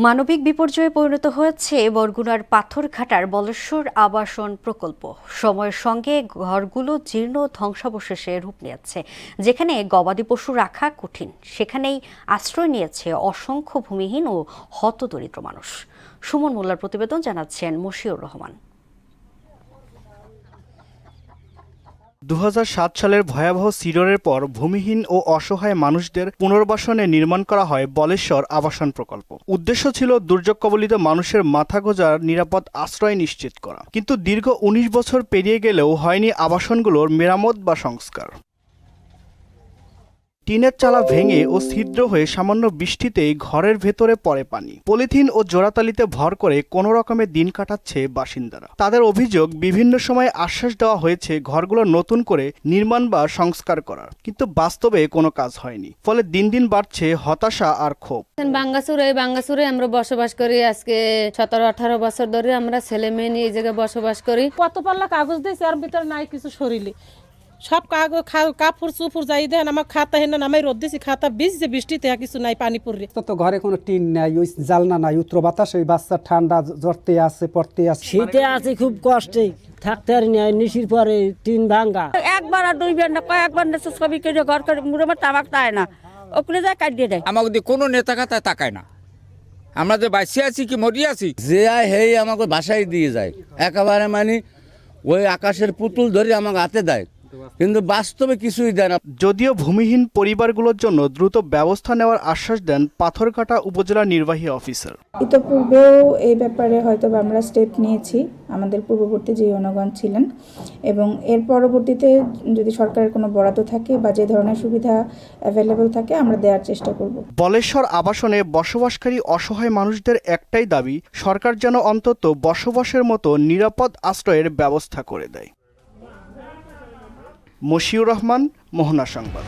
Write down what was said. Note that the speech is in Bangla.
মানবিক বিপর্যয়ে পরিণত হয়েছে বরগুনার পাথরঘাটার বলেশ্বর আবাসন প্রকল্প। সময়ের সঙ্গে ঘরগুলো জীর্ণ ধ্বংসাবশেষে রূপ নিয়েছে। যেখানে গবাদি পশু রাখা কঠিন, সেখানেই আশ্রয় নিয়েছে অসংখ্য ভূমিহীন ও হতদরিদ্র মানুষ। সুমন মোল্লার প্রতিবেদন, জানাচ্ছেন মশিউর রহমান। 2007 সালের ভয়াবহ সিডরের পর ভূমিহীন ও অসহায় মানুষদের পুনর্বাসনে নির্মাণ করা হয় বলেশ্বর আবাসন প্রকল্প। উদ্দেশ্য ছিল দুর্যোগ কবলিত মানুষের মাথা গোঁজার নিরাপদ আশ্রয় নিশ্চিত করা। কিন্তু দীর্ঘ 19 বছর পেরিয়ে গেলেও হয়নি আবাসনগুলোর মেরামত বা সংস্কার। টিনের চালা ভেঙে ও ছিদ্র হয়ে সামান্য বৃষ্টিতেই ঘরের ভেতরে পড়ে পানি। পলিথিন ও জোড়াতালিতে ভর করে কোনো রকমে দিন কাটাচ্ছে বাসিন্দারা। তাদের অভিযোগ, বিভিন্ন সময় আশ্বাস দেওয়া হয়েছে ঘরগুলো নতুন করে নির্মাণ বা সংস্কার করার, কিন্তু বাস্তবে কোনো কাজ হয়নি। ফলে দিন দিন বাড়ছে হতাশা আর ক্ষোভ। বাঙ্গাসুরে আমরা বসবাস করি। আজকে 17-18 বছর ধরে আমরা ছেলে মেয়ে নিয়ে এই জায়গায় বসবাস করি। কত পাল্লা কাগজ দিয়েছে, আর ভিতরে নাই কিছু শরীরে। সব কাপড় চুপুর যাই দেন, আমার খাতা হেন নামাই রোদ দিয়েছি, খাতা ভিজছে বৃষ্টিতে, কিছু নাই, পানি পড়ে। তো ঘরে কোনো টিন নাই, ওই জালনা নাই, উত্তর বাতাস, ওই বাচ্চা ঠান্ডা জড়তে আছে, পড়তে আছে। শীতে আছে খুব কষ্টে, থাকতে আর নিশির পরে টিন ভাঙ্গা। একবার আর দুইবার না, কয়েকবার না, ছবি কেটে ঘর করে মুড়ে তামাক তায় না, ওখানে যায় কাটিয়ে দেয়। আমাকে কোনো নেতা খাতায় তাকায় না। আমরা যে বাইসে আছি কি মরি আছি, যে আয় হেই আমাকে বাসায় দিয়ে যায় একেবারে, মানে ওই আকাশের পুতুল ধরে আমাকে হাতে দেয়, কিন্তু বাস্তবে কিছুই দেয় না। যদিও ভূমিহীন পরিবারগুলোর জন্য দ্রুত ব্যবস্থা নেওয়ার আশ্বাস দেন পাথরঘাটা উপজেলা নির্বাহী অফিসার। ইতোপূর্বেও এই ব্যাপারে হয়তো আমরা স্টেপ নিয়েছি, আমাদের পূর্ববর্তী যে জনগণ ছিলেন, এবং এর পরবর্তীতে যদি সরকারের কোনো বরাদ্দ থাকে বা যে ধরনের সুবিধা অ্যাভেলেবল থাকে আমরা দেওয়ার চেষ্টা করব। বলেশ্বর আবাসনে বসবাসকারী অসহায় মানুষদের একটাই দাবি, সরকার যেন অন্তত বসবাসের মতো নিরাপদ আশ্রয়ের ব্যবস্থা করে দেয়। মশিউর রহমান, মোহনা সংবাদ।